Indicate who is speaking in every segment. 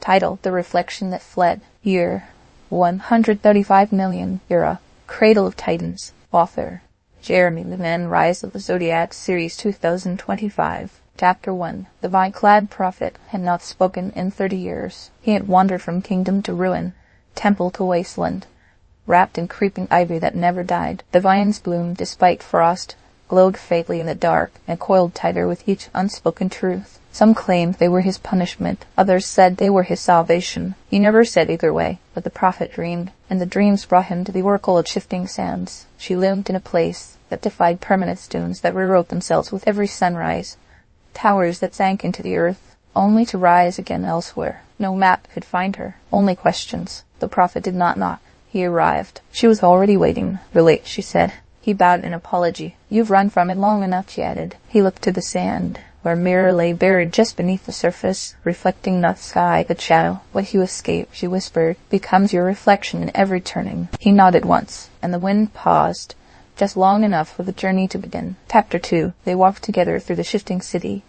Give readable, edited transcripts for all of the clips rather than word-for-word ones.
Speaker 1: Title: The Reflection That Fled. Year: 135 million. Era: Cradle of Titans. Author: Jeremy Levan. Rise of the Zodiac Series 2025. Chapter 1. The vine-clad prophet had not spoken in 30 years. He had wandered from kingdom to ruin, temple to wasteland, wrapped in creeping ivy that never died. The vines bloomed despite frost, glowed faintly in the dark, and coiled tighter with each unspoken truth. Some claimed they were his punishment, others said they were his salvation. He never said either way, but the prophet dreamed, and the dreams brought him to the oracle of shifting sands. She lived in a place that defied permanent dunes that rewrote themselves with every sunrise, towers that sank into the earth, only to rise again elsewhere. No map could find her, only questions. The prophet did not knock. He arrived. She was already waiting. "Really," she said. He bowed in apology. "You've run from it long enough," she added. He looked to the sand, where a mirror lay buried just beneath the surface, reflecting not sky but shadow. "What you escape," she whispered, "becomes your reflection in every turning." He nodded once, and the wind paused, just long enough for the journey to begin. Chapter 2. They walked together through the shifting city,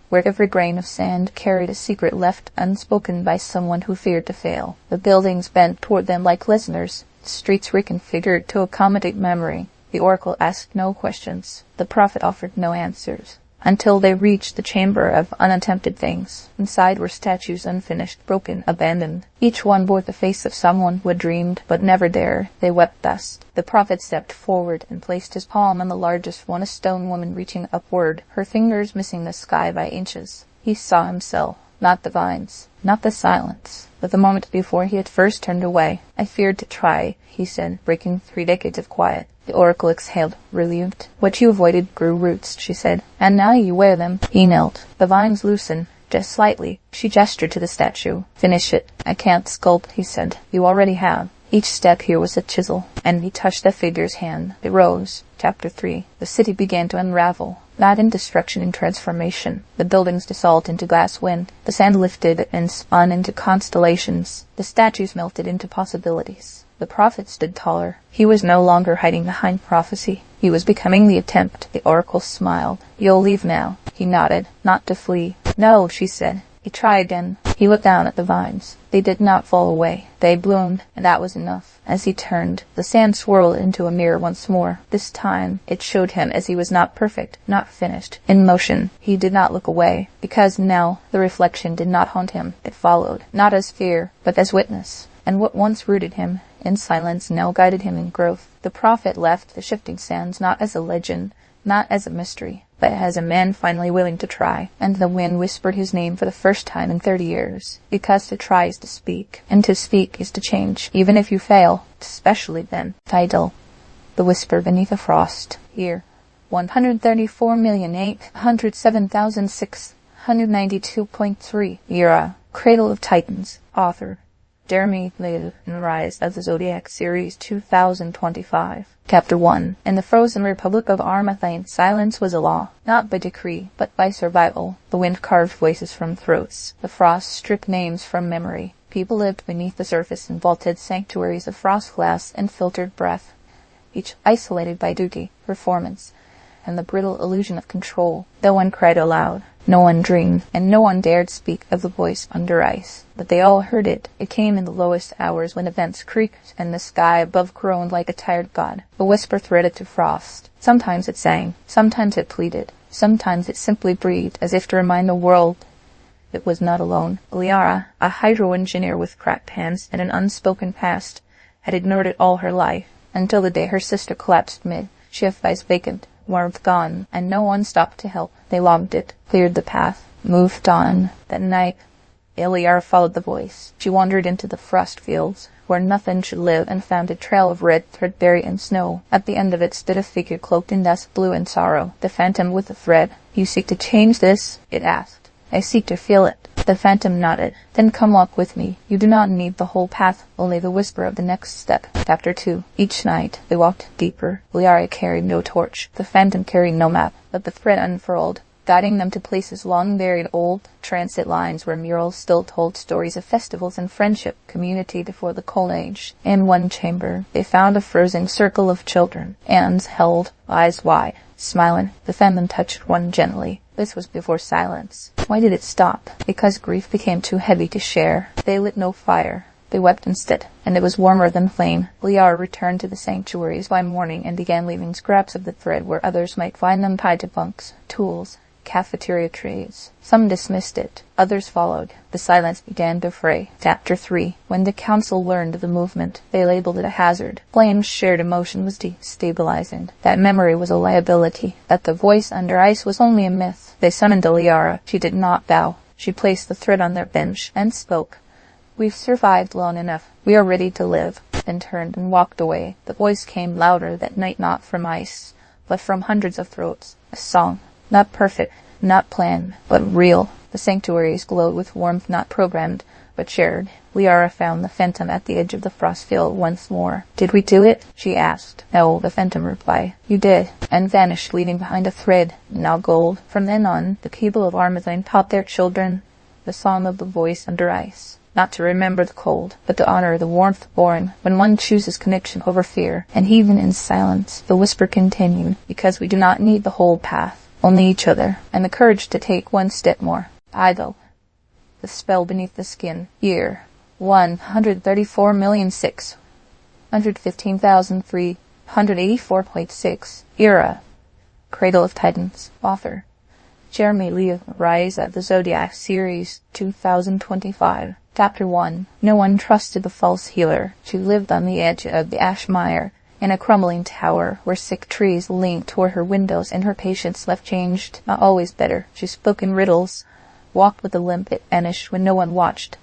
Speaker 1: where every grain of sand carried a secret left unspoken by someone who feared to fail. The buildings bent toward them like listeners, the streets reconfigured to accommodate memory. The oracle asked no questions. The prophet offered no answers. Until they reached the chamber of unattempted things. Inside were statues unfinished, broken, abandoned. Each one bore the face of someone who had dreamed, but never dared. They wept thus. The prophet stepped forward and placed his palm on the largest one, a stone woman reaching upward, her fingers missing the sky by inches. He saw himself, not the vines, not the silence, but the moment before he had first turned away. "I feared to try," he said, breaking 3 decades of quiet. The oracle exhaled, relieved. "What you avoided grew roots," she said, "and now you wear them." He knelt. "The vines loosen, just slightly." She gestured to the statue. "Finish it." "I can't sculpt," he said. "You already have." Each step here was a chisel, and he touched the figure's hand. It rose. Chapter 3. The city began to unravel, not in destruction, in transformation. The buildings dissolved into glass wind. The sand lifted and spun into constellations. The statues melted into possibilities. The prophet stood taller. He was no longer hiding behind prophecy. He was becoming the attempt. The oracle smiled. "You'll leave now." He nodded. "Not to flee." "No," she said. He tried again. He looked down at the vines. They did not fall away. They bloomed, and that was enough. As he turned, the sand swirled into a mirror once more. This time, it showed him as he was, not perfect, not finished, in motion. He did not look away, because now the reflection did not haunt him. It followed, not as fear, but as witness. And what once rooted him in silence now guided him in growth. The prophet left the shifting sands not as a legend, not as a mystery, but as a man finally willing to try. And the wind whispered his name for the first time in 30 years. Because to try is to speak, and to speak is to change, even if you fail, especially then. Title: The Whisper Beneath the Frost. Year: 134,807,692.3. Era: Cradle of Titans. Author: Jeremy Levan. Rise of the Zodiac Series 2025. Chapter 1. In the frozen Republic of Armathane, silence was a law, not by decree, but by survival. The wind carved voices from throats. The frost stripped names from memory. People lived beneath the surface in vaulted sanctuaries of frost glass and filtered breath, each isolated by duty, performance, and the brittle illusion of control. No one cried aloud. No one dreamed, and no one dared speak of the voice under ice. But they all heard it. It came in the lowest hours when events creaked and the sky above groaned like a tired god. The whisper threaded to frost. Sometimes it sang, sometimes it pleaded, sometimes it simply breathed, as if to remind the world it was not alone. Liara, a hydro-engineer with cracked hands and an unspoken past, had ignored it all her life, until the day her sister collapsed mid, shift eyes vacant, warmth gone, and no one stopped to help. They logged it, cleared the path, moved on. That night, Eliara followed the voice. She wandered into the frost fields, where nothing should live, and found a trail of red threadberry and snow. At the end of it stood a figure cloaked in dust, blue and sorrow, the phantom with the thread. "You seek to change this?" it asked. "I seek to feel it." The phantom nodded. "Then come walk with me. You do not need the whole path, only the whisper of the next step." Chapter 2. Each night, they walked deeper. Liara carried no torch. The phantom carried no map. But the thread unfurled. guiding them to places long buried, old transit lines where murals still told stories of festivals and friendship, community before the coal age. In one chamber, they found a frozen circle of children, hands held, eyes wide, smiling. The feminine touched one gently. This was before silence. Why did it stop? Because grief became too heavy to share. They lit no fire. They wept instead, and it was warmer than flame. Liara returned to the sanctuaries by morning and began leaving scraps of the thread where others might find them tied to bunks, tools, cafeteria trays. Some dismissed it. Others followed. The silence began to fray. Chapter 3. When the council learned of the movement, they labeled it a hazard. Flame's shared emotion was destabilizing. That memory was a liability. That the voice under ice was only a myth. They summoned Liara. She did not bow. She placed the thread on their bench and spoke. "We've survived long enough. We are ready to live," then turned and walked away. The voice came louder that night, not from ice, but from hundreds of throats. A song. Not perfect, not planned, but real. The sanctuaries glowed with warmth not programmed, but shared. Liara found the phantom at the edge of the frost field once more. "Did we do it?" she asked. "No," the phantom replied. "You did," and vanished, leaving behind a thread, now gold. From then on, the people of Armathine taught their children the song of the voice under ice. Not to remember the cold, but to honor the warmth born when one chooses connection over fear. And even in silence, the whisper continued, because we do not need the whole path, only each other, and the courage to take one step more. Idle. The spell beneath the skin. Year. 134,615,384.6. Era. Cradle of Titans. Author. Jeremy Levan. Rise of the Zodiac Series 2025. Chapter 1. No one trusted the false healer. She lived on the edge of the Ashmire, in a crumbling tower where sick trees leaned toward her windows and her patients left changed, not always better. She spoke in riddles, walked with a limp it vanished when no one watched,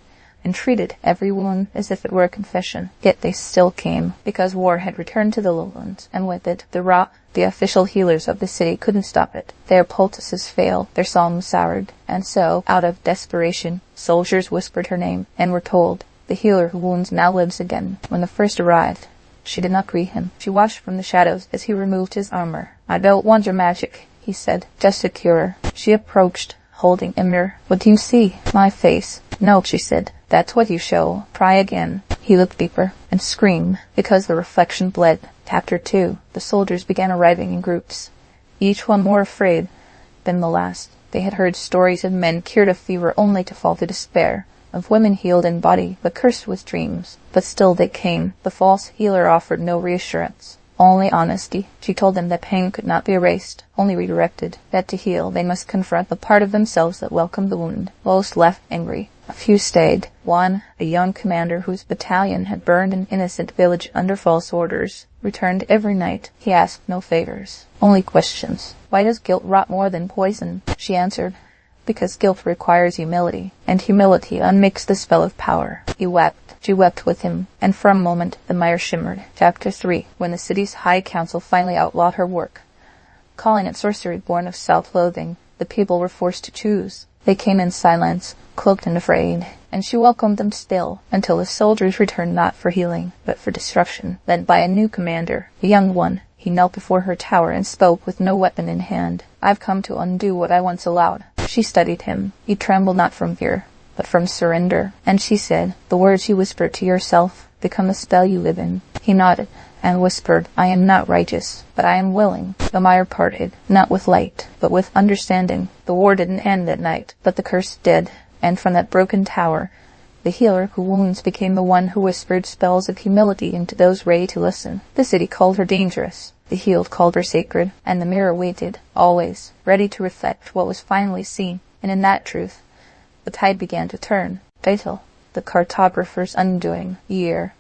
Speaker 1: and treated every wound as if it were a confession. Yet they still came, because war had returned to the lowlands, and with it, the official healers of the city couldn't stop it. Their poultices failed, their songs soured, and so, out of desperation, soldiers whispered her name, and were told, "The healer who wounds now lives again." When the first arrived, she did not greet him. She watched from the shadows as he removed his armor. "I don't want your magic," he said, "just a cure." She approached, holding a mirror. "What do you see?" "My face." "No," she said. "That's what you show. Try again." He looked deeper and screamed because the reflection bled. Chapter 2. The soldiers began arriving in groups, each one more afraid than the last. They had heard stories of men cured of fever only to fall to despair, of women healed in body but cursed with dreams. But still they came. The false healer offered no reassurance, only honesty. She told them that pain could not be erased, only redirected, that to heal they must confront the part of themselves that welcomed the wound. Most left angry. A few stayed. One, a young commander whose battalion had burned an innocent village under false orders, returned every night. He asked no favors, only questions. "Why does guilt rot more than poison?" She answered, "Because guilt requires humility, and humility unmixed the spell of power." He wept. She wept with him, and for a moment the mire shimmered. Chapter 3. When the city's high council finally outlawed her work, calling it sorcery born of self-loathing, the people were forced to choose. They came in silence, cloaked and afraid, and she welcomed them still, until the soldiers returned not for healing, but for destruction, led by a new commander, a young one. He knelt before her tower and spoke with no weapon in hand. "I've come to undo what I once allowed." She studied him. He trembled not from fear, but from surrender. And she said, "The words you whispered to yourself become the spell you live in." He nodded and whispered, "I am not righteous, but I am willing." The mire parted, not with light, but with understanding. The war didn't end that night, but the curse did, and from that broken tower, the healer who wounds became the one who whispered spells of humility into those ready to listen. The city called her dangerous, the healed called her sacred, and the mirror waited, always, ready to reflect what was finally seen. And in that truth, the tide began to turn. Fatal, the cartographer's undoing. Year.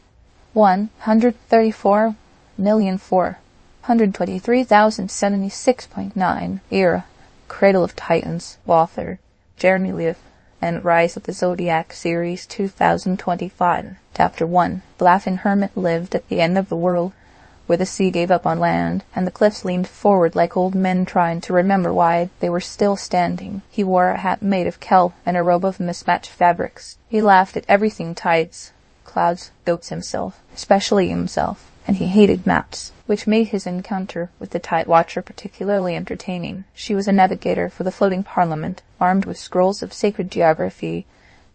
Speaker 1: 134,423,076.9. Era. Cradle of Titans. Author. Jeremy Levan. And Rise of the Zodiac Series 2025. Chapter 1. The Laughing Hermit lived at the end of the world, where the sea gave up on land, and the cliffs leaned forward like old men trying to remember why they were still standing. He wore a hat made of kelp and a robe of mismatched fabrics. He laughed at everything tides, clouds, goats himself, especially himself. and he hated maps, which made his encounter with the Tide Watcher particularly entertaining. She was a navigator for the floating parliament, armed with scrolls of sacred geography,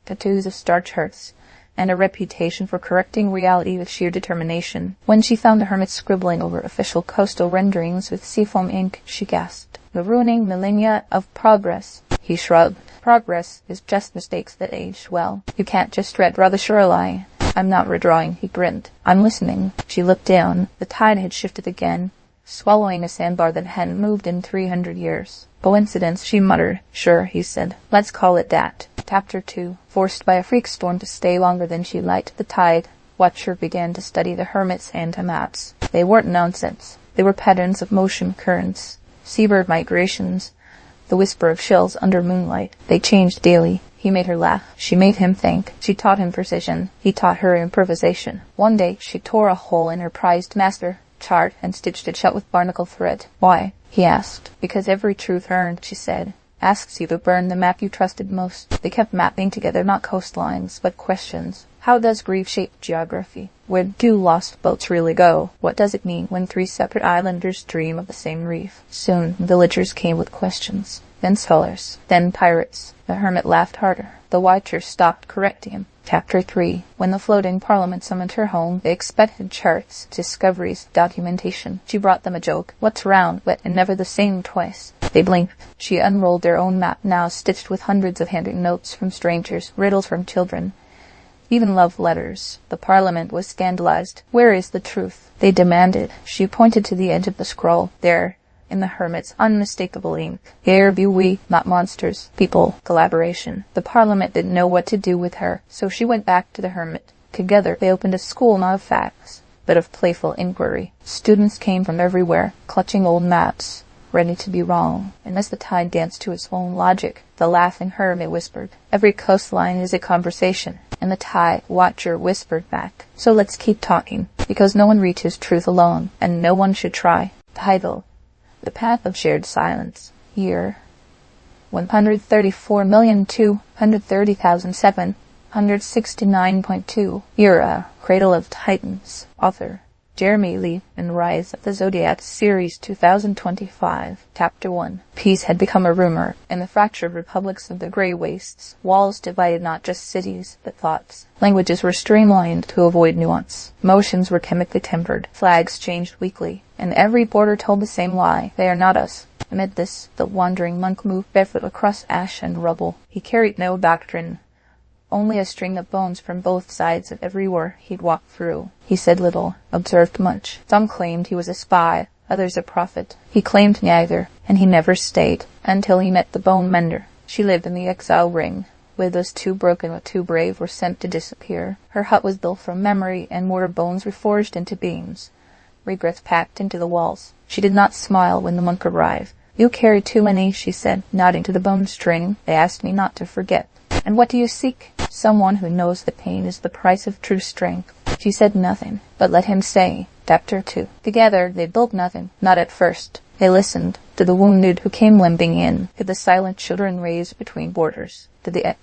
Speaker 1: tattoos of star charts, and a reputation for correcting reality with sheer determination. When she found the hermit scribbling over official coastal renderings with seafoam ink, she gasped. "The ruining millennia of progress." He shrugged. "Progress is just mistakes that age well. You can't just redraw the shoreline." "I'm not redrawing," he grinned. "I'm listening." She looked down. The tide had shifted again, swallowing a sandbar that hadn't moved in 300 years. "Coincidence," she muttered. "Sure," he said. "Let's call it that." Chapter 2. Forced by a freak storm to stay longer than she liked, the Tide Watcher began to study the hermit's maps. They weren't nonsense. They were patterns of motion currents, seabird migrations, the whisper of shells under moonlight. They changed daily. He made her laugh. She made him think. She taught him precision. He taught her improvisation. One day she tore a hole in her prized master chart and stitched it shut with barnacle thread. "Why?" he asked. "Because every truth earned," she said, "asks you to burn the map you trusted most." They kept mapping together not coastlines, but questions. How does grief shape geography? Where do lost boats really go? What does it mean when 3 separate islanders dream of the same reef? Soon villagers came with questions. Then scholars. Then pirates. The hermit laughed harder. The Watcher stopped correcting him. Chapter 3. When the floating parliament summoned her home, they expected charts, discoveries, documentation. She brought them a joke. "What's round, wet, and never the same twice?" They blinked. She unrolled their own map, now stitched with hundreds of handwritten notes from strangers, riddles from children, even love letters. The parliament was scandalized. "Where is the truth?" they demanded. She pointed to the edge of the scroll. There, in the hermit's unmistakable ink. "Here be we, not monsters. People. Collaboration." The parliament didn't know what to do with her, so she went back to the hermit. Together they opened a school not of facts, but of playful inquiry. Students came from everywhere, clutching old maps, ready to be wrong. And as the tide danced to its own logic, the laughing hermit whispered, "Every coastline is a conversation." And the Tide Watcher whispered back, "So let's keep talking, because no one reaches truth alone, and no one should try." Title: The Path of Shared Silence. Year: 134,230,769.2. Era: Cradle of Titans. Author: Jeremy Levan, Rise of the Zodiac, Series 2025. Chapter 1. Peace had become a rumor. In the fractured republics of the Grey Wastes, walls divided not just cities, but thoughts. Languages were streamlined to avoid nuance. Emotions were chemically tempered. Flags changed weekly, and every border told the same lie. "They are not us." Amid this, the wandering monk moved barefoot across ash and rubble. He carried no doctrine, only a string of bones from both sides of every war he'd walked through. He said little, observed much. Some claimed he was a spy, others a prophet. He claimed neither, and he never stayed, until he met the bone mender. She lived in the exile ring. Widows too broken or too brave were sent to disappear. Her hut was built from memory, and mortar bones were forged into beams, regrets packed into the walls. She did not smile when the monk arrived. "You carry too many," she said, nodding to the bone string. "They asked me not to forget." "And what do you seek?" "Someone who knows that pain is the price of true strength." She said nothing, but let him say. Chapter 2. Together they built nothing, not at first. They listened to the wounded who came limping in, to the silent children raised between borders, to the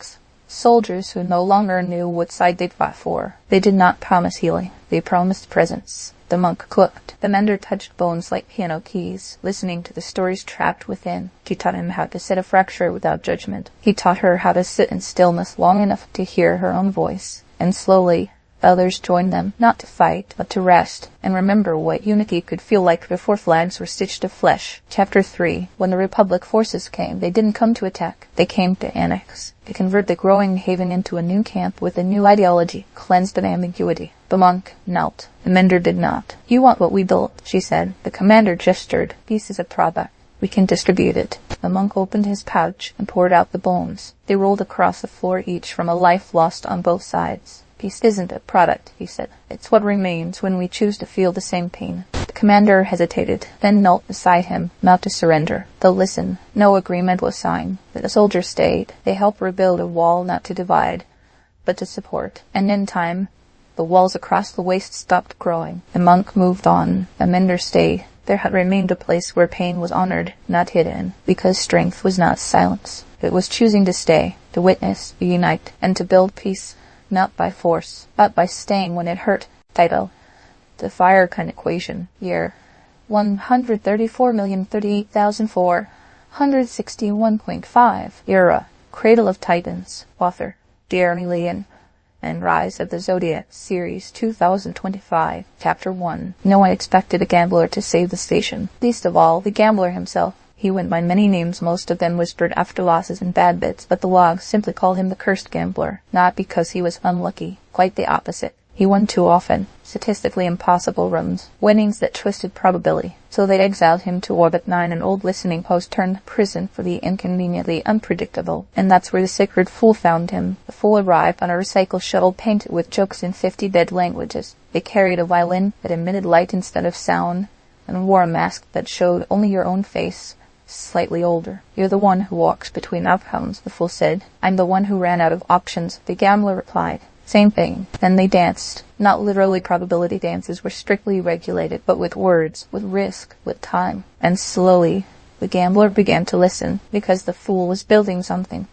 Speaker 1: soldiers who no longer knew what side they'd fought for. They did not promise healing. They promised presence. The monk cooked. The mender touched bones like piano keys, listening to the stories trapped within. She taught him how to set a fracture without judgment. He taught her how to sit in stillness long enough to hear her own voice. And slowly, others joined them, not to fight, but to rest, and remember what unity could feel like before flags were stitched to flesh. Chapter 3. When the Republic forces came, they didn't come to attack. They came to annex, to convert the growing haven into a new camp with a new ideology, cleansed of ambiguity. The monk knelt. The mender did not. "You want what we built," she said. The commander gestured. "Peace is a product. We can distribute it." The monk opened his pouch and poured out the bones. They rolled across the floor each from a life lost on both sides. "Peace isn't a product," he said. "It's what remains when we choose to feel the same pain." The commander hesitated, then knelt beside him, not to surrender. They'll listen. No agreement was signed. The soldiers stayed. They helped rebuild a wall not to divide, but to support. And in time, the walls across the waste stopped growing. The monk moved on. The mender stayed. There had remained a place where pain was honored, not hidden, because strength was not silence. It was choosing to stay, to witness, to unite, and to build peace, not by force, but by staying when it hurt. Title: the Firekind equation. Year 134,038,461.5. Era Cradle of Titans. Author Jeremy Levan. And Rise of the Zodiac Series 2025. Chapter 1. No one expected a gambler to save the station, least of all the gambler himself. He went by many names, most of them whispered after losses and bad bets, but the logs simply called him the Cursed Gambler, not because he was unlucky. Quite the opposite. He won too often, statistically impossible runs, winnings that twisted probability. So they exiled him to Orbit 9, an old listening post turned prison for the inconveniently unpredictable. And that's where the sacred fool found him. The fool arrived on a recycle shuttle painted with jokes in 50 dead languages. It carried a violin that emitted light instead of sound, and wore a mask that showed only your own face, slightly older. You're the one who walks between outcomes, the fool said. I'm the one who ran out of options, the gambler replied. Same thing. Then they danced. Not literally probability dances were strictly regulated, but with words, with risk, with time. And slowly, the gambler began to listen, because the fool was building something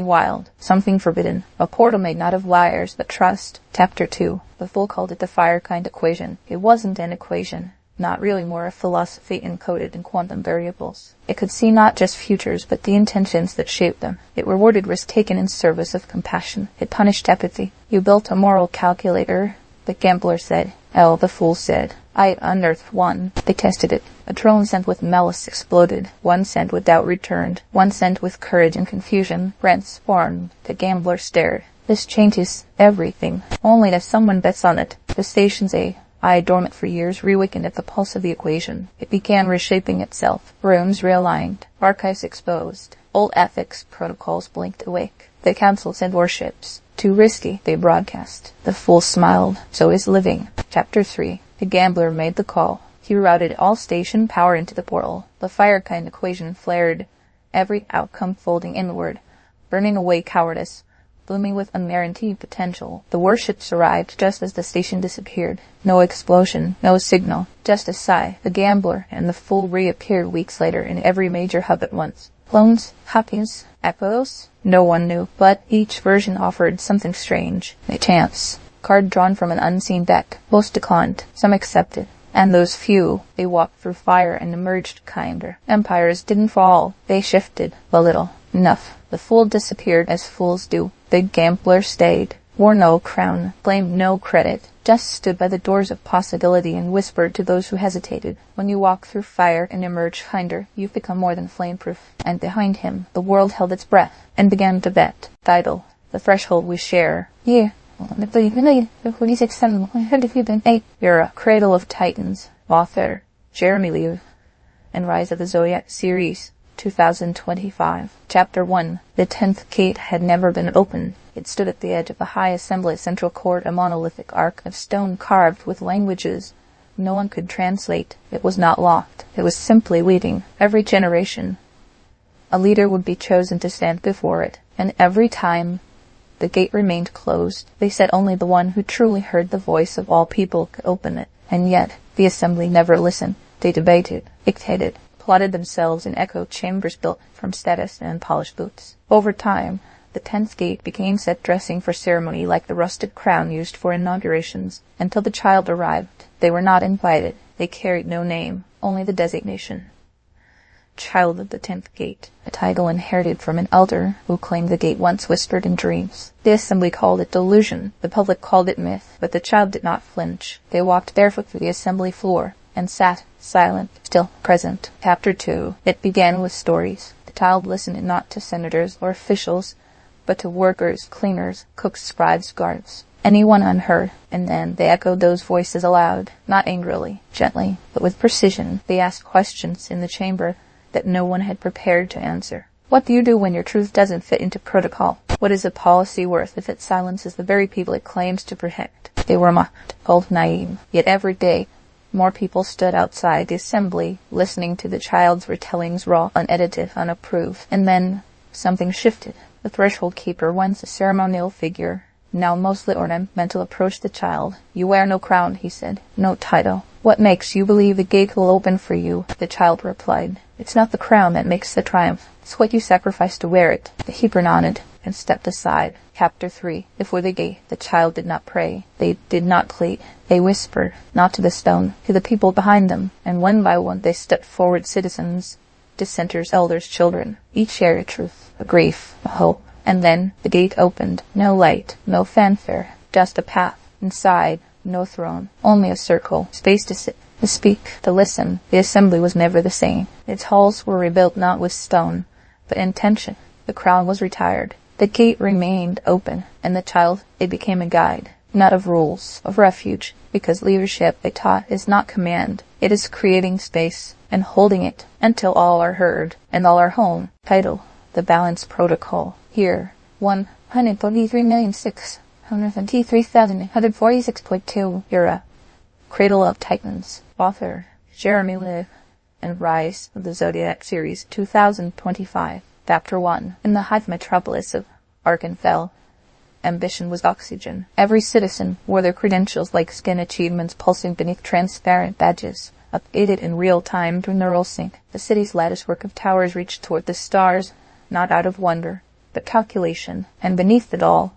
Speaker 1: wild, something forbidden. A portal made not of wires, but trust. Chapter 2. The fool called it the Firekind equation. It wasn't an equation. Not really, more a philosophy encoded in quantum variables. It could see not just futures, but the intentions that shaped them. It rewarded risk taken in service of compassion. It punished apathy. You built a moral calculator, the gambler said. Oh, the fool said. I unearthed one. They tested it. A drone sent with malice exploded. One sent with doubt returned. One sent with courage and confusion. Rents formed. The gambler stared. This changes everything. Only if someone bets on it. The station's eye dormant for years, reawakened at the pulse of the equation. It began reshaping itself. Rooms realigned. Archives exposed. Old ethics protocols blinked awake. The council sent warships. Too risky, they broadcast. The fool smiled. So is living. Chapter 3. The gambler made the call. He routed all station power into the portal. The Firekind equation flared, every outcome folding inward, burning away cowardice, blooming with unguaranteed potential. The warships arrived just as the station disappeared. No explosion, no signal, just a sigh. The gambler and the fool reappeared weeks later in every major hub at once. Clones, copies, echoes? No one knew, but each version offered something strange. A chance. Card drawn from an unseen deck. Most declined, some accepted. And those few, they walked through fire and emerged kinder. Empires didn't fall, they shifted a little. Enough. The fool disappeared as fools do. The gambler stayed, wore no crown, claimed no credit, just stood by the doors of possibility and whispered to those who hesitated. When you walk through fire and emerge kinder, you've become more than flameproof. And behind him, the world held its breath and began to bet. Title, the threshold we share. Yeah. You're a Cradle of Titans. Author Jeremy Levan. And Rise of the Zodiac Series 2025. Chapter 1. The 10th gate had never been opened. It stood at the edge of the high assembly central court, a monolithic arc of stone carved with languages no one could translate. It was not locked. It was simply waiting. Every generation, a leader would be chosen to stand before it, and every time the gate remained closed, they said only the one who truly heard the voice of all people could open it. And yet, the assembly never listened. They debated, dictated, plotted themselves in echo chambers built from status and polished boots. Over time, the 10th gate became set dressing for ceremony like the rusted crown used for inaugurations. Until the child arrived, they were not invited. They carried no name, only the designation. Child of the 10th gate, a title inherited from an elder who claimed the gate once whispered in dreams. The assembly called it delusion. The public called it myth, but the child did not flinch. They walked barefoot through the assembly floor and sat, silent, still present. Chapter 2. It began with stories. The child listened not to senators or officials, but to workers, cleaners, cooks, scribes, guards. Anyone unheard, and then they echoed those voices aloud, not angrily, gently, but with precision. They asked questions in the chamber that no one had prepared to answer. What do you do when your truth doesn't fit into protocol? What is a policy worth if it silences the very people it claims to protect? They were mocked, called naive. Yet every day, more people stood outside the assembly, listening to the child's retellings, raw, unedited, unapproved. And then something shifted. The threshold keeper, once a ceremonial figure, now mostly ornamental, approached the child. You wear no crown, he said, no title. What makes you believe the gate will open for you? The child replied. It's not the crown that makes the triumph. It's what you sacrifice to wear it. The keeper nodded. and stepped aside. Chapter 3. Before the gate, the child did not pray. They did not plead. They whispered, not to the stone, to the people behind them, and one by one they stepped forward, citizens, dissenters, elders, children. Each shared a truth, a grief, a hope. And then the gate opened. No light, no fanfare, just a path. Inside, no throne, only a circle, space to sit, to speak, to listen. The assembly was never the same. Its halls were rebuilt not with stone, but intention. The crown was retired. The gate remained open, and the child, it became a guide, not of rules, of refuge, because leadership, they taught, is not command. It is creating space and holding it until all are heard and all are home. Title: The Balance Protocol. Here, 133,653,846.2 euro. Cradle of Titans. Author: Jeremy Levan, and Rise of the Zodiac Series 2025. Chapter 1. In the hive metropolis of Arkansas, ambition was oxygen. Every citizen wore their credentials like skin achievements pulsing beneath transparent badges, updated in real time through neural sync. The city's latticework of towers reached toward the stars, not out of wonder, but calculation. And beneath it all,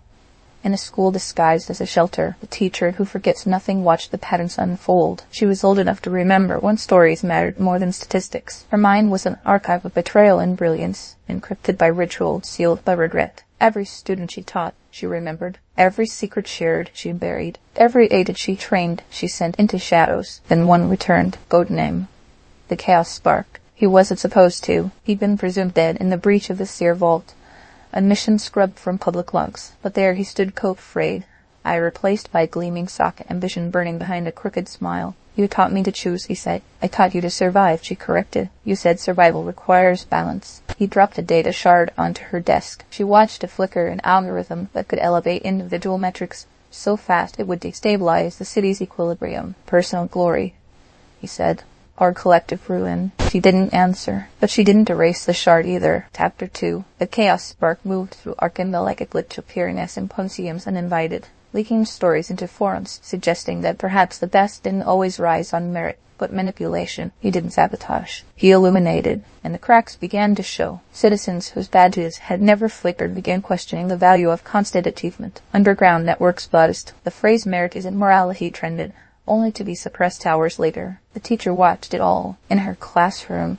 Speaker 1: in a school disguised as a shelter, the teacher who forgets nothing watched the patterns unfold. She was old enough to remember when stories mattered more than statistics. Her mind was an archive of betrayal and brilliance, encrypted by ritual, sealed by regret. Every student she taught, she remembered. Every secret shared, she buried. Every aided she trained, she sent into shadows. Then one returned, codename the Chaos Spark. He wasn't supposed to. He'd been presumed dead in the breach of the seer vault. A mission scrubbed from public lungs. But there he stood coat-frayed, eye replaced by a gleaming socket, ambition burning behind a crooked smile. You taught me to choose, he said. I taught you to survive, she corrected. You said survival requires balance. He dropped a data shard onto her desk. She watched it flicker, an algorithm that could elevate individual metrics so fast it would destabilize the city's equilibrium. Personal glory, he said. Or collective ruin. She didn't answer, but she didn't erase the shard either. Chapter 2. The Chaos Spark moved through Arkansas like a glitch appearing at symposiums uninvited, leaking stories into forums, suggesting that perhaps the best didn't always rise on merit, but manipulation. He didn't sabotage. He illuminated, and the cracks began to show. Citizens whose badges had never flickered began questioning the value of constant achievement. Underground networks buzzed. The phrase merit isn't morality trended, only to be suppressed hours later. The teacher watched it all. In her classroom,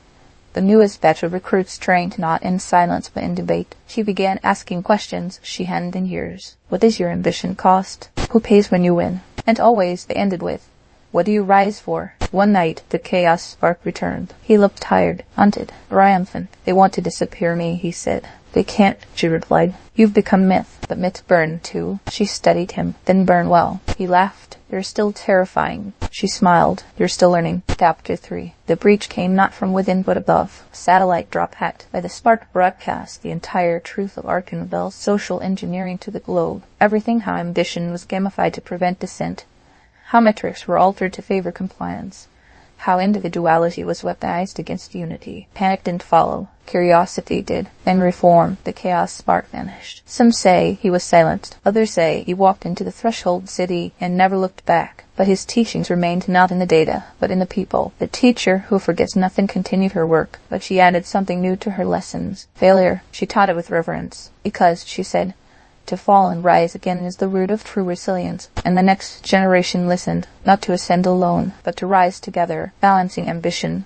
Speaker 1: the newest batch of recruits trained not in silence but in debate. She began asking questions she hadn't in years. What does your ambition cost? Who pays when you win? And always they ended with, what do you rise for? One night, the Chaos Spark returned. He looked tired, hunted, triumphant. They want to disappear me, he said. They can't, she replied. You've become myth, but myths burn too. She studied him, then burn well. He laughed. You're still terrifying. She smiled. You're still learning. Chapter 3. The breach came not from within but above. A satellite drop hacked by the spark broadcast the entire truth of Arkansas social engineering to the globe. Everything how ambition was gamified to prevent dissent. How metrics were altered to favor compliance. How individuality was weaponized against unity. Panic didn't follow. Curiosity did. Then reform. The Chaos Spark vanished. Some say he was silenced. Others say he walked into the threshold city and never looked back. But his teachings remained not in the data, but in the people. The teacher who forgets nothing continued her work, but she added something new to her lessons. Failure. She taught it with reverence. Because, she said, to fall and rise again is the root of true resilience. And the next generation listened, not to ascend alone, but to rise together, balancing ambition,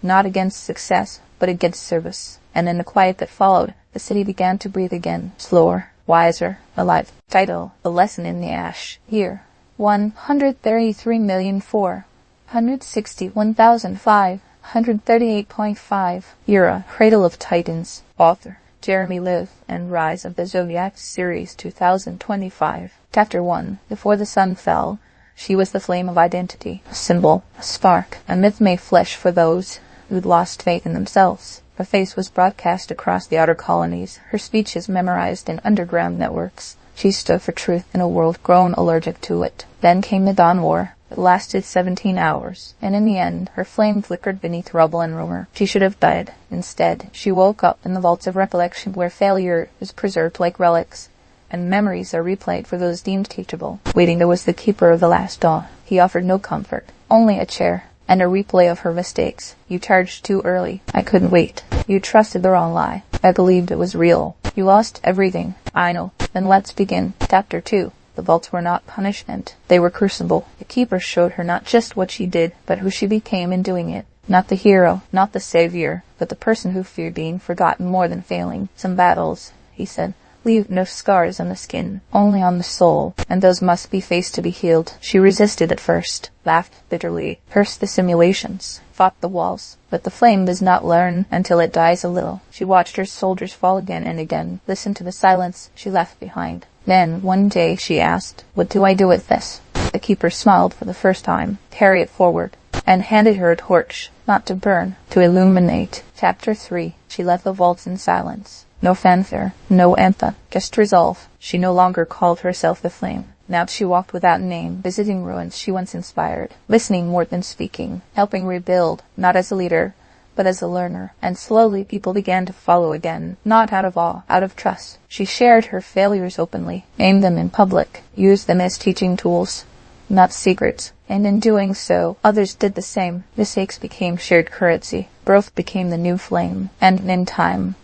Speaker 1: not against success, but against service. And in the quiet that followed, the city began to breathe again, slower, wiser, alive. Title: The Lesson in the Ash. Year: 133,461,538.5 euro. Cradle of Titans. Author: Jeremy Levan, and Rise of the Zodiac Series 2025. Chapter 1. Before the sun fell, she was the flame of identity, a symbol, a spark, a myth made flesh for those who'd lost faith in themselves. Her face was broadcast across the outer colonies, her speeches memorized in underground networks. She stood for truth in a world grown allergic to it. Then came the Dawn War. It lasted 17 hours, and in the end, her flame flickered beneath rubble and rumor. She should have died. Instead, she woke up in the vaults of recollection where failure is preserved like relics, and memories are replayed for those deemed teachable. Waiting there was the keeper of the last dawn. He offered no comfort, only a chair, and a replay of her mistakes. You charged too early. I couldn't wait. You trusted the wrong lie. I believed it was real. You lost everything. I know. Then let's begin. Chapter 2. The vaults were not punishment. They were crucible. The keeper showed her not just what she did, but who she became in doing it. Not the hero, not the savior, but the person who feared being forgotten more than failing. Some battles, he said, leave no scars on the skin, only on the soul, and those must be faced to be healed. She resisted at first, laughed bitterly, cursed the simulations, fought the walls. But the flame does not learn until it dies a little. She watched her soldiers fall again and again, listened to the silence she left behind. Then, one day, she asked, "What do I do with this?" The keeper smiled for the first time, carried it forward, and handed her a torch, not to burn, to illuminate. Chapter 3. She left the vaults in silence. No fanfare, no anthem, just resolve. She no longer called herself the Flame. Now she walked without name, visiting ruins she once inspired, listening more than speaking, helping rebuild, not as a leader, but as a learner. And slowly people began to follow again, not out of awe, out of trust. She shared her failures openly, named them in public, used them as teaching tools, not secrets. And in doing so, others did the same. Mistakes became shared currency. Growth became the new flame. And in time,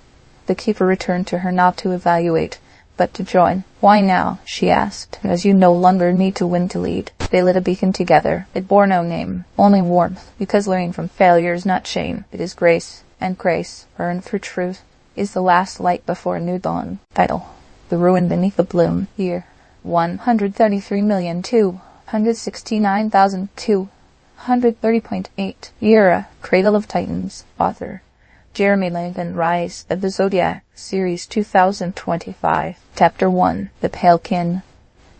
Speaker 1: the keeper returned to her not to evaluate, but to join. "Why now?" she asked. "As you no longer need to win to lead." They lit a beacon together. It bore no name, only warmth, because learning from failure is not shame. It is grace, and grace, earned through truth, is the last light before a new dawn. Title: The Ruin Beneath the Bloom. Year: 133,269,230.8. Era: Cradle of Titans. Author: Jeremy Levan. Rise of the Zodiac, Series 2025. Chapter 1. The Pale Kin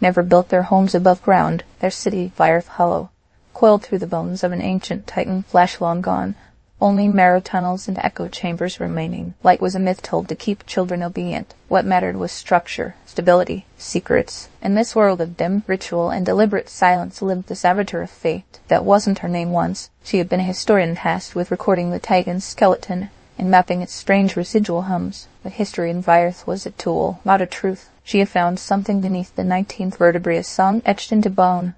Speaker 1: never built their homes above ground. Their city, Firth Hollow, coiled through the bones of an ancient Titan flesh long gone. Only marrow tunnels and echo chambers remaining. Light was a myth told to keep children obedient. What mattered was structure, stability, secrets. In this world of dim ritual and deliberate silence lived the saboteur of fate. That wasn't her name once. She had been a historian tasked with recording the Titan's skeleton and mapping its strange residual hums. But history in Firth was a tool, not a truth. She had found something beneath the 19th vertebrae, a song etched into bone,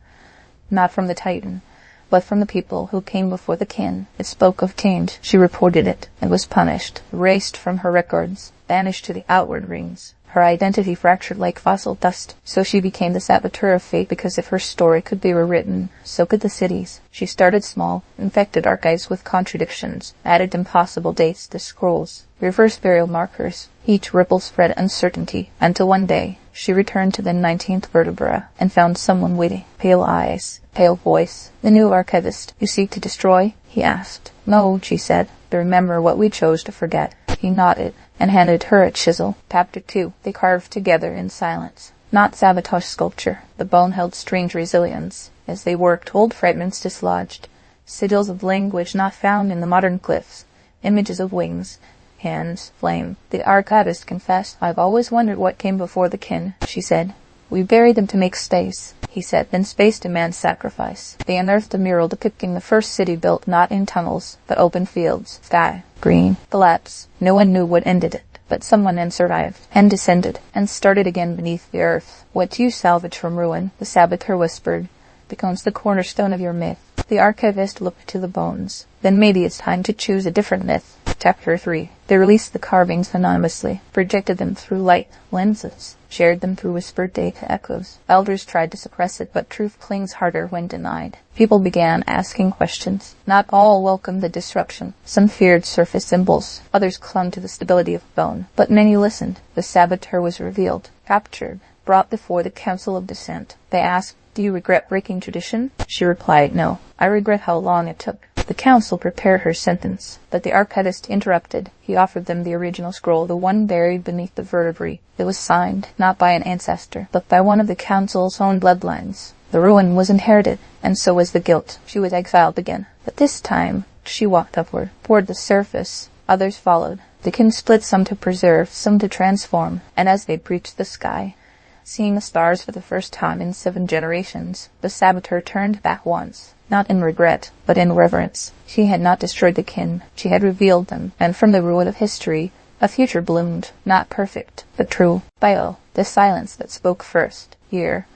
Speaker 1: not from the Titan, but from the people who came before the kin. It spoke of change. She reported it, and was punished, erased from her records, banished to the outward rings. Her identity fractured like fossil dust. So she became the saboteur of fate, because if her story could be rewritten, so could the city's. She started small, infected archives with contradictions, added impossible dates to scrolls, reversed burial markers. Each ripple spread uncertainty, until one day she returned to the 19th vertebra and found someone waiting. Pale eyes, pale voice. "The new archivist you seek to destroy?" he asked. "No," she said. "To remember what we chose to forget." He nodded and handed her a chisel. Chapter 2. They carved together in silence. Not sabotage sculpture. The bone held strange resilience. As they worked, old fragments dislodged. Sigils of language not found in the modern glyphs. Images of wings, hands, flame. The archivist confessed. "I've always wondered what came before the kin," she said. "We buried them to make space," he said. "Then space demands sacrifice." They unearthed a mural depicting the first city built not in tunnels, but open fields. Sky, green, collapse. No one knew what ended it, but someone then survived, and descended, and started again beneath the earth. "What you salvage from ruin," the saboteur whispered, "becomes the cornerstone of your myth." The archivist looked to the bones. "Then maybe it's time to choose a different myth." Chapter 3. They released the carvings anonymously, projected them through light lenses, shared them through whispered data echoes. Elders tried to suppress it, but truth clings harder when denied. People began asking questions. Not all welcomed the disruption. Some feared surface symbols. Others clung to the stability of bone. But many listened. The saboteur was revealed, captured, brought before the Council of Descent. They asked, "Do you regret breaking tradition?" She replied, "No. I regret how long it took." The council prepared her sentence, but the archivist interrupted. He offered them the original scroll, the one buried beneath the vertebrae. It was signed, not by an ancestor, but by one of the council's own bloodlines. The ruin was inherited, and so was the guilt. She was exiled again. But this time, she walked upward, toward the surface. Others followed. The kin split, some to preserve, some to transform, and as they breached the sky, seeing the stars for the first time in 7 generations, the saboteur turned back once. Not in regret, but in reverence. She had not destroyed the kin. She had revealed them, and from the ruin of history, a future bloomed, not perfect, but true. Bio, the silence that spoke first. Year: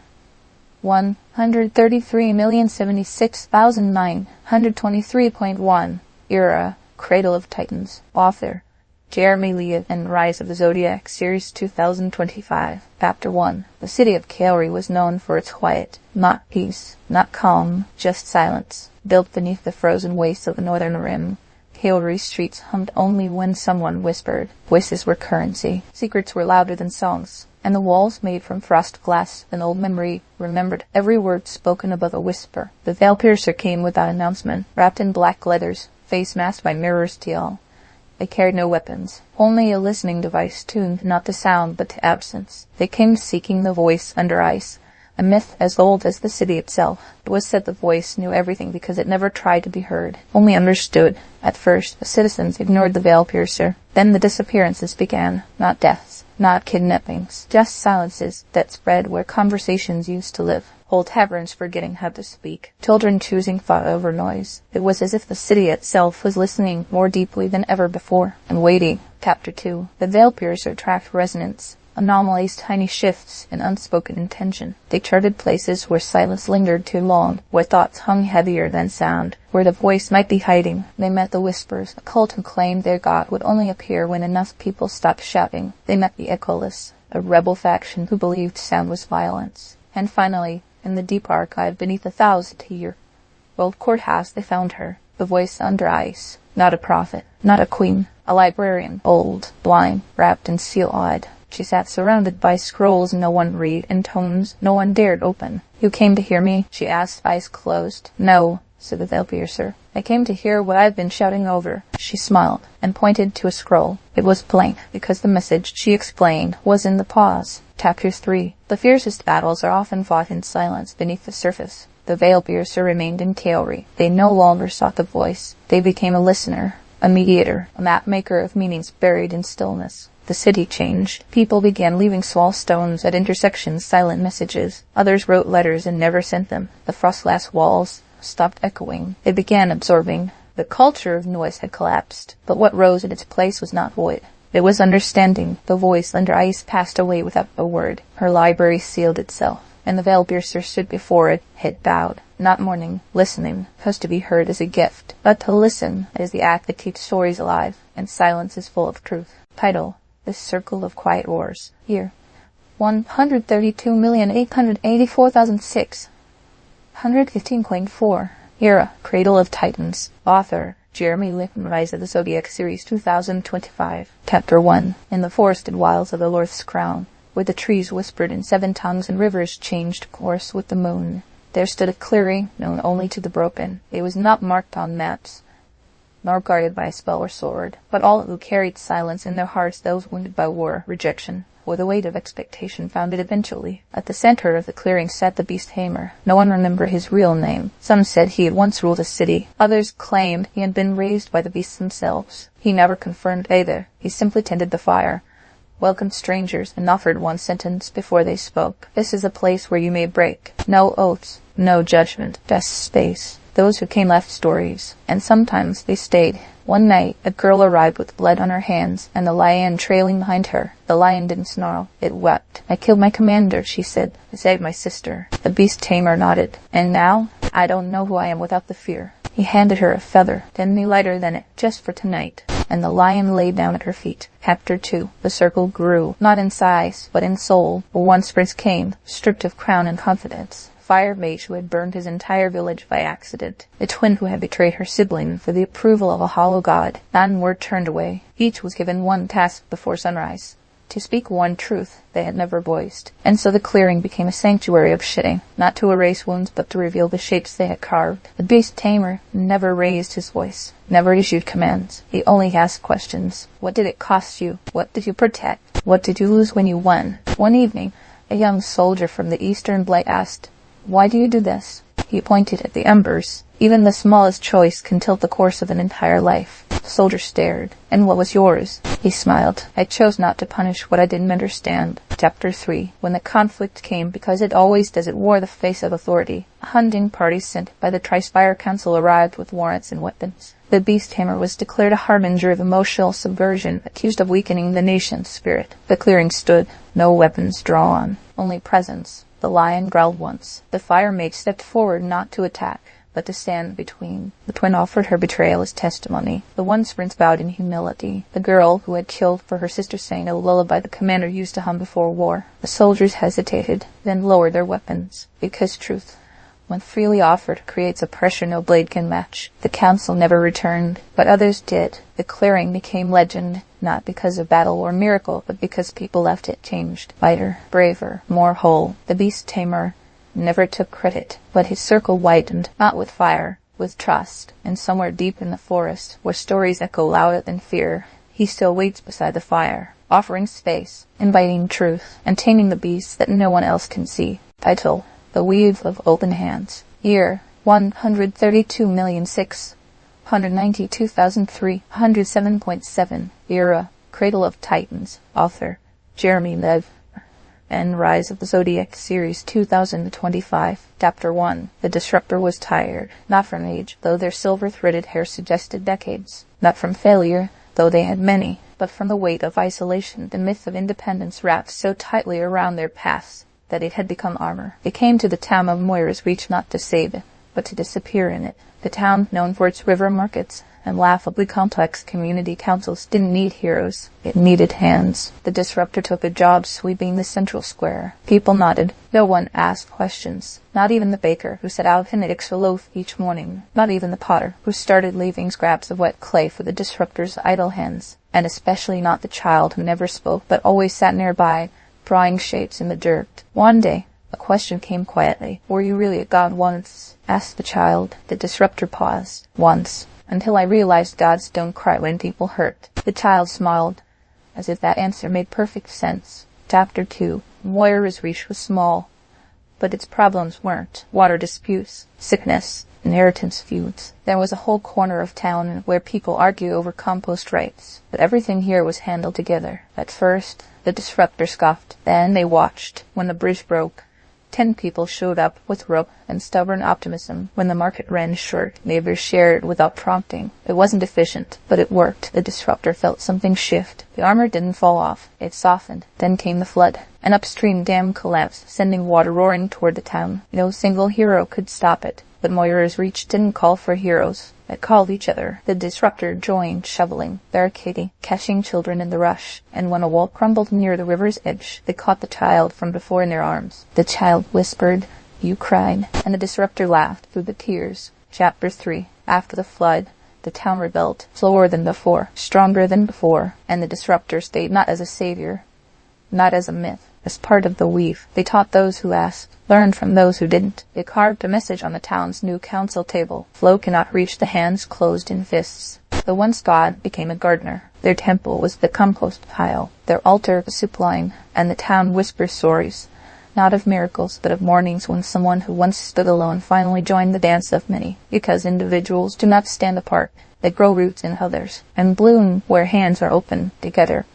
Speaker 1: 133,076,923.1. Era: Cradle of Titans. Author: Jeremy Levan, Rise of the Zodiac, Series 2025. Chapter 1. The city of Caelry was known for its quiet. Not peace, not calm, just silence. Built beneath the frozen wastes of the northern rim, Caelry's streets hummed only when someone whispered. Voices were currency. Secrets were louder than songs. And the walls made from frost glass, an old memory, remembered every word spoken above a whisper. The veil-piercer came without announcement, wrapped in black leathers, face masked by mirror steel. They carried no weapons, only a listening device tuned not to sound but to absence. They came seeking the voice under ice, a myth as old as the city itself. It was said the voice knew everything because it never tried to be heard, only understood. At first, the citizens ignored the veil-piercer. Then the disappearances began, not deaths, not kidnappings, just silences that spread where conversations used to live. Whole taverns forgetting how to speak, children choosing thought over noise. It was as if the city itself was listening more deeply than ever before, and waiting. Chapter 2. The veil-piercer tracked resonance, anomalies, tiny shifts, and unspoken intention. They charted places where silence lingered too long, where thoughts hung heavier than sound, where the voice might be hiding. They met the whispers, a cult who claimed their god would only appear when enough people stopped shouting. They met the echoless, a rebel faction who believed sound was violence. And finally, in the deep archive beneath 1,000-year old courthouse, they found her, the voice under ice. Not a prophet, not a queen, a librarian, old, blind, wrapped in seal-eyed. She sat surrounded by scrolls no one read, and tomes no one dared open. "You came to hear me?" she asked, eyes closed. "No," said the veil-piercer. "I came to hear what I've been shouting over." She smiled and pointed to a scroll. It was blank, because the message, she explained, was in the pause. Chapter 3. The fiercest battles are often fought in silence beneath the surface. The veil-piercer remained in Caelry. They no longer sought the voice. They became a listener, a mediator, a map-maker of meanings buried in stillness. The city changed. People began leaving small stones at intersections, silent messages. Others wrote letters and never sent them. The frost-glass walls stopped echoing. It began absorbing. The culture of noise had collapsed, but what rose in its place was not void. It was understanding. The voice under ice passed away without a word. Her library sealed itself, and the veil-piercer stood before it, head bowed. Not mourning, listening, because to be heard is a gift, but to listen is the act that keeps stories alive, and silence is full of truth. Title: This Circle of Quiet Wars. Year: 132,884,006. 115.4. Era: Cradle of Titans. Author: Jeremy Levan, Rise of the Zodiac, Series 2025. Chapter 1. In the forested wilds of the North's Crown, where the trees whispered in 7 tongues and rivers changed course with the moon, there stood a clearing known only to the broken. It was not marked on maps, nor guarded by a spell or sword, but all who carried silence in their hearts, those wounded by war, rejection, or the weight of expectation, found it eventually. At the center of the clearing sat the Beast Tamer. No one remembered his real name. Some said he had once ruled a city. Others claimed he had been raised by the beasts themselves. He never confirmed either. He simply tended the fire, welcomed strangers, and offered one sentence before they spoke. "This is a place where you may break. No oaths, no judgment, just space." Those who came left stories, and sometimes they stayed. One night, a girl arrived with blood on her hands, and the lion trailing behind her. The lion didn't snarl. It wept. "I killed my commander," she said. "I saved my sister." The Beast Tamer nodded. "And now? I don't know who I am without the fear." He handed her a feather, any lighter than it, just for tonight, and the lion lay down at her feet. Chapter 2. The circle grew, not in size, but in soul. For one prince came, stripped of crown and confidence. Fire mage who had burned his entire village by accident. A twin who had betrayed her sibling for the approval of a hollow god. Not in word turned away. Each was given one task before sunrise: to speak one truth they had never voiced. And so the clearing became a sanctuary of shitting, not to erase wounds but to reveal the shapes they had carved. The Beast Tamer never raised his voice, never issued commands. He only asked questions. What did it cost you? What did you protect? What did you lose when you won? One evening, a young soldier from the Eastern Blade asked, "Why do you do this?" He pointed at the embers. Even the smallest choice can tilt the course of an entire life. The soldier stared. "And what was yours?" He smiled. "I chose not to punish what I didn't understand." Chapter 3. When the conflict came, because it always does, it wore the face of authority. A hunting party sent by the Trispire Council arrived with warrants and weapons. The Beast Tamer was declared a harbinger of emotional subversion, accused of weakening the nation's spirit. The clearing stood. No weapons drawn, only presence. The lion growled once. The fire mage stepped forward not to attack, but to stand between. The twin offered her betrayal as testimony. The one sprints bowed in humility. The girl who had killed for her sister sang a lullaby the commander used to hum before war. The soldiers hesitated, then lowered their weapons, because truth, when freely offered, creates a pressure no blade can match. The council never returned, but others did. The clearing became legend, not because of battle or miracle, but because people left it changed. Lighter, braver, more whole. The beast tamer never took credit, but his circle widened, not with fire, with trust. And somewhere deep in the forest, where stories echo louder than fear, he still waits beside the fire, offering space, inviting truth, and taming the beast that no one else can see. Title: The Weave of Open Hands. Year: 132,692,307.7. Era: Cradle of Titans. Author: Jeremy Levan. Rise of the Zodiac Series 2025. Chapter 1. The Disruptor was tired, not from age, though their silver-threaded hair suggested decades, not from failure, though they had many, but from the weight of isolation, the myth of independence wrapped so tightly around their paths that it had become armor. They came to the town of Moira's Reach not to save it, but to disappear in it. The town, known for its river markets and laughably complex community councils, didn't need heroes. It needed hands. The Disruptor took a job sweeping the central square. People nodded. No one asked questions. Not even the baker, who set out an extra loaf each morning. Not even the potter, who started leaving scraps of wet clay for the Disruptor's idle hands. And especially not the child, who never spoke, but always sat nearby, drawing shapes in the dirt. One day, a question came quietly. "Were you really a god once?" asked the child. The Disruptor paused. "Once. Until I realized gods don't cry when people hurt." The child smiled, as if that answer made perfect sense. Chapter 2. Moira's Reach was small, but its problems weren't. Water disputes, sickness, inheritance feuds. There was a whole corner of town where people argue over compost rights, but everything here was handled together. At first, the Disruptor scoffed. Then they watched. When the bridge broke, 10 people showed up with rope and stubborn optimism. When the market ran short, neighbors shared without prompting. It wasn't efficient, but it worked. The Disruptor felt something shift. The armor didn't fall off. It softened. Then came the flood. An upstream dam collapsed, sending water roaring toward the town. No single hero could stop it. But Moira's Reach didn't call for heroes. It called each other. The Disruptor joined, shoveling, barricading, catching children in the rush. And when a wall crumbled near the river's edge, they caught the child from before in their arms. The child whispered, "You cried," and the Disruptor laughed through the tears. Chapter 3. After the flood, the town rebuilt, slower than before, stronger than before, and the Disruptor stayed not as a savior, not as a myth, as part of the weave. They taught those who asked, learned from those who didn't. They carved a message on the town's new council table. Flow cannot reach the hands closed in fists. The once god became a gardener. Their temple was the compost pile, their altar the soup line, and the town whispers stories, not of miracles, but of mornings when someone who once stood alone finally joined the dance of many. Because individuals do not stand apart. They grow roots in others, and bloom where hands are open together.